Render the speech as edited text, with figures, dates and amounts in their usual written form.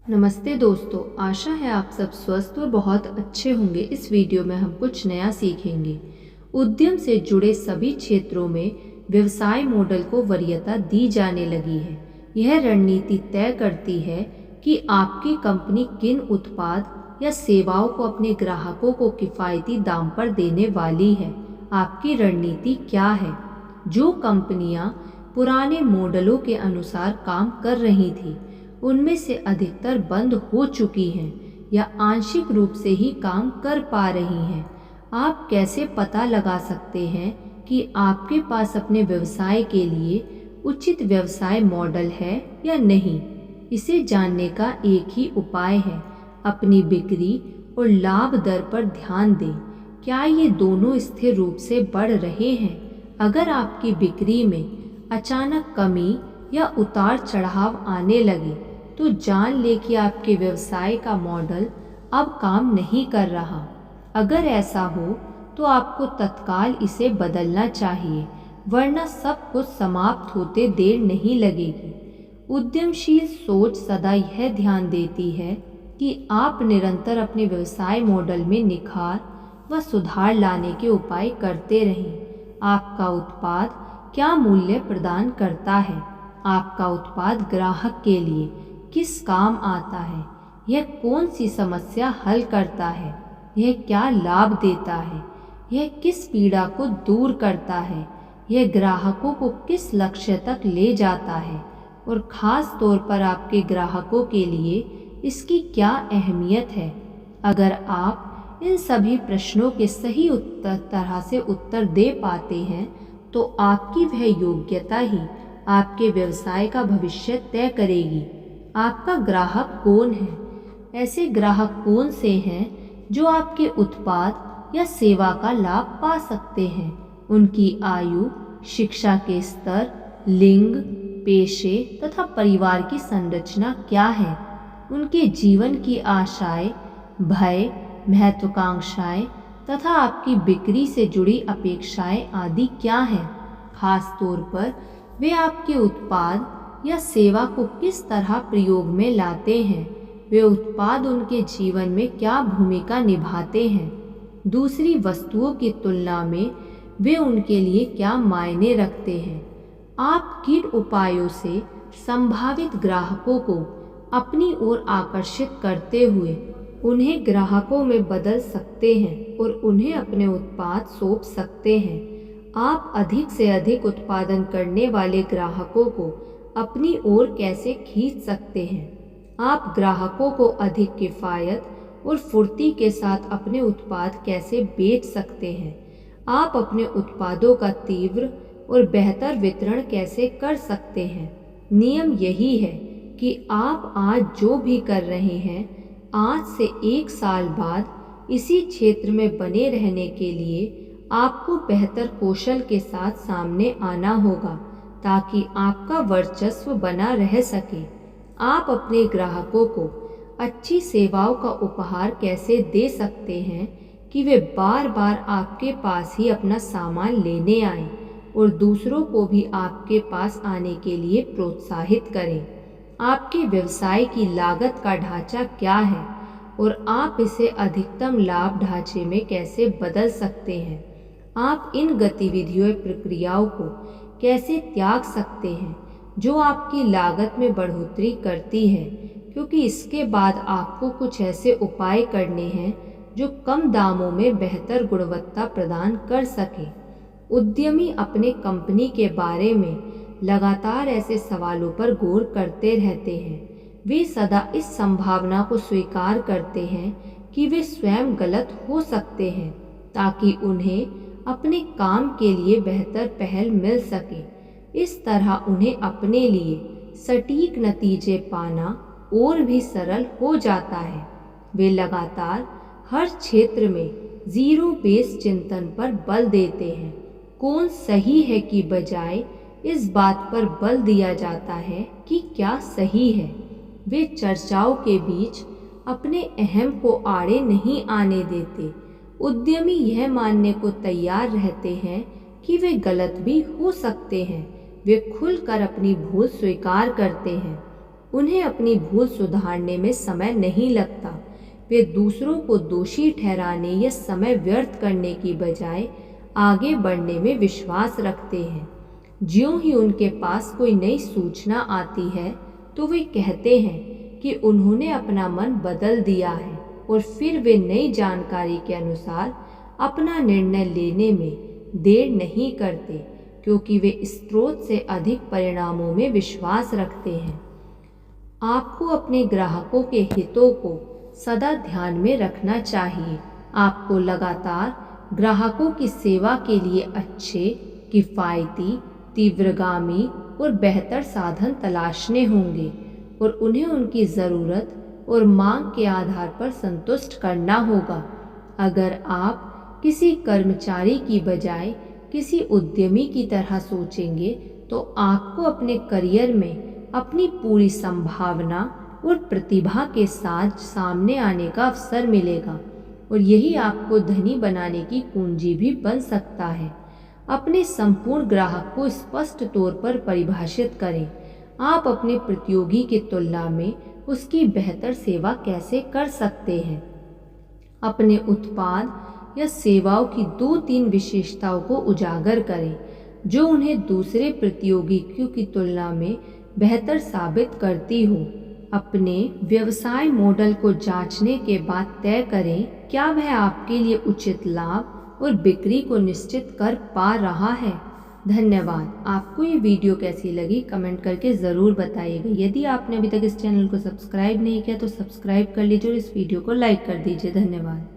नमस्ते दोस्तों, आशा है आप सब स्वस्थ और बहुत अच्छे होंगे। इस वीडियो में हम कुछ नया सीखेंगे। उद्यम से जुड़े सभी क्षेत्रों में व्यवसाय मॉडल को वरीयता दी जाने लगी है। यह रणनीति तय करती है कि आपकी कंपनी किन उत्पाद या सेवाओं को अपने ग्राहकों को किफ़ायती दाम पर देने वाली है। आपकी रणनीति क्या है? जो कंपनियां पुराने मॉडलों के अनुसार काम कर रही थी, उनमें से अधिकतर बंद हो चुकी हैं या आंशिक रूप से ही काम कर पा रही हैं। आप कैसे पता लगा सकते हैं कि आपके पास अपने व्यवसाय के लिए उचित व्यवसाय मॉडल है या नहीं? इसे जानने का एक ही उपाय है, अपनी बिक्री और लाभ दर पर ध्यान दें। क्या ये दोनों स्थिर रूप से बढ़ रहे हैं? अगर आपकी बिक्री में अचानक कमी या उतार चढ़ाव आने लगे, तो जान ले कि आपके व्यवसाय का मॉडल अब काम नहीं कर रहा। अगर ऐसा हो तो आपको तत्काल इसे बदलना चाहिए, वरना सब कुछ समाप्त होते देर नहीं लगेगी। उद्यमशील सोच सदा यह ध्यान देती है कि आप निरंतर अपने व्यवसाय मॉडल में निखार व सुधार लाने के उपाय करते रहें। आपका उत्पाद क्या मूल्य प्रदान करता है? आपका उत्पाद ग्राहक के लिए किस काम आता है? यह कौन सी समस्या हल करता है? यह क्या लाभ देता है? यह किस पीड़ा को दूर करता है? यह ग्राहकों को किस लक्ष्य तक ले जाता है? और ख़ास तौर पर आपके ग्राहकों के लिए इसकी क्या अहमियत है? अगर आप इन सभी प्रश्नों के सही तरह से उत्तर दे पाते हैं, तो आपकी वह योग्यता ही आपके व्यवसाय का भविष्य तय करेगी। आपका ग्राहक कौन है? ऐसे ग्राहक कौन से हैं जो आपके उत्पाद या सेवा का लाभ पा सकते हैं? उनकी आयु, शिक्षा के स्तर, लिंग, पेशे तथा परिवार की संरचना क्या है? उनके जीवन की आशाएं, भय, महत्वाकांक्षाएं तथा आपकी बिक्री से जुड़ी अपेक्षाएं आदि क्या हैं? खास तौर पर वे आपके उत्पाद या सेवा को किस तरह प्रयोग में लाते हैं? वे उत्पाद उनके जीवन में क्या भूमिका निभाते हैं? दूसरी वस्तुओं की तुलना में वे उनके लिए क्या मायने रखते हैं? आप किन उपायों से संभावित ग्राहकों को अपनी ओर आकर्षित करते हुए उन्हें ग्राहकों में बदल सकते हैं और उन्हें अपने उत्पाद सौंप सकते हैं? आप अधिक से अधिक उत्पादन करने वाले ग्राहकों को अपनी ओर कैसे खींच सकते हैं? आप ग्राहकों को अधिक किफ़ायत और फुर्ती के साथ अपने उत्पाद कैसे बेच सकते हैं? आप अपने उत्पादों का तीव्र और बेहतर वितरण कैसे कर सकते हैं? नियम यही है कि आप आज जो भी कर रहे हैं, आज से 1 साल बाद इसी क्षेत्र में बने रहने के लिए आपको बेहतर कौशल के साथ सामने आना होगा, ताकि आपका वर्चस्व बना रह सके। आप अपने ग्राहकों को अच्छी सेवाओं का उपहार कैसे दे सकते हैं कि वे बार बार आपके पास ही अपना सामान लेने आएं और दूसरों को भी आपके पास आने के लिए प्रोत्साहित करें? आपके व्यवसाय की लागत का ढांचा क्या है और आप इसे अधिकतम लाभ ढांचे में कैसे बदल सकते हैं? आप इन गतिविधियों प्रक्रियाओं को कैसे त्याग सकते हैं जो आपकी लागत में बढ़ोतरी करती है, क्योंकि इसके बाद आपको कुछ ऐसे उपाय करने हैं जो कम दामों में बेहतर गुणवत्ता प्रदान कर सके। उद्यमी अपने कंपनी के बारे में लगातार ऐसे सवालों पर गौर करते रहते हैं। वे सदा इस संभावना को स्वीकार करते हैं कि वे स्वयं गलत हो सकते हैं, ताकि उन्हें अपने काम के लिए बेहतर पहल मिल सके। इस तरह उन्हें अपने लिए सटीक नतीजे पाना और भी सरल हो जाता है। वे लगातार हर क्षेत्र में जीरो बेस चिंतन पर बल देते हैं। कौन सही है की बजाय इस बात पर बल दिया जाता है कि क्या सही है। वे चर्चाओं के बीच अपने अहम को आड़े नहीं आने देते। उद्यमी यह मानने को तैयार रहते हैं कि वे गलत भी हो सकते हैं। वे खुलकर अपनी भूल स्वीकार करते हैं उन्हें अपनी भूल सुधारने में समय नहीं लगता। वे दूसरों को दोषी ठहराने या समय व्यर्थ करने की बजाय आगे बढ़ने में विश्वास रखते हैं। ज्यों ही उनके पास कोई नई सूचना आती है तो वे कहते हैं कि उन्होंने अपना मन बदल दिया है, और फिर वे नई जानकारी के अनुसार अपना निर्णय लेने में देर नहीं करते, क्योंकि वे स्रोत से अधिक परिणामों में विश्वास रखते हैं। आपको अपने ग्राहकों के हितों को सदा ध्यान में रखना चाहिए। आपको लगातार ग्राहकों की सेवा के लिए अच्छे, किफ़ायती, तीव्रगामी और बेहतर साधन तलाशने होंगे, और उन्हें उनकी ज़रूरत और मांग के आधार पर संतुष्ट करना होगा। अगर आप किसी कर्मचारी की बजाय किसी उद्यमी की तरह सोचेंगे तो आपको अपने करियर में अपनी पूरी संभावना और प्रतिभा के साथ सामने आने का अवसर मिलेगा, और यही आपको धनी बनाने की कुंजी भी बन सकता है। अपने संपूर्ण ग्राहक को स्पष्ट तौर पर परिभाषित करें। आप अपने प्रतियोगी की तुलना में उसकी बेहतर सेवा कैसे कर सकते हैं। अपने उत्पाद या सेवाओं की 2-3 विशेषताओं को उजागर करें जो उन्हें दूसरे प्रतियोगियों की तुलना में बेहतर साबित करती हो। अपने व्यवसाय मॉडल को जांचने के बाद तय करें क्या वह आपके लिए उचित लाभ और बिक्री को निश्चित कर पा रहा है। धन्यवाद। आपको ये वीडियो कैसी लगी कमेंट करके ज़रूर बताइएगा। यदि आपने अभी तक इस चैनल को सब्सक्राइब नहीं किया तो सब्सक्राइब कर लीजिए और इस वीडियो को लाइक कर दीजिए। धन्यवाद।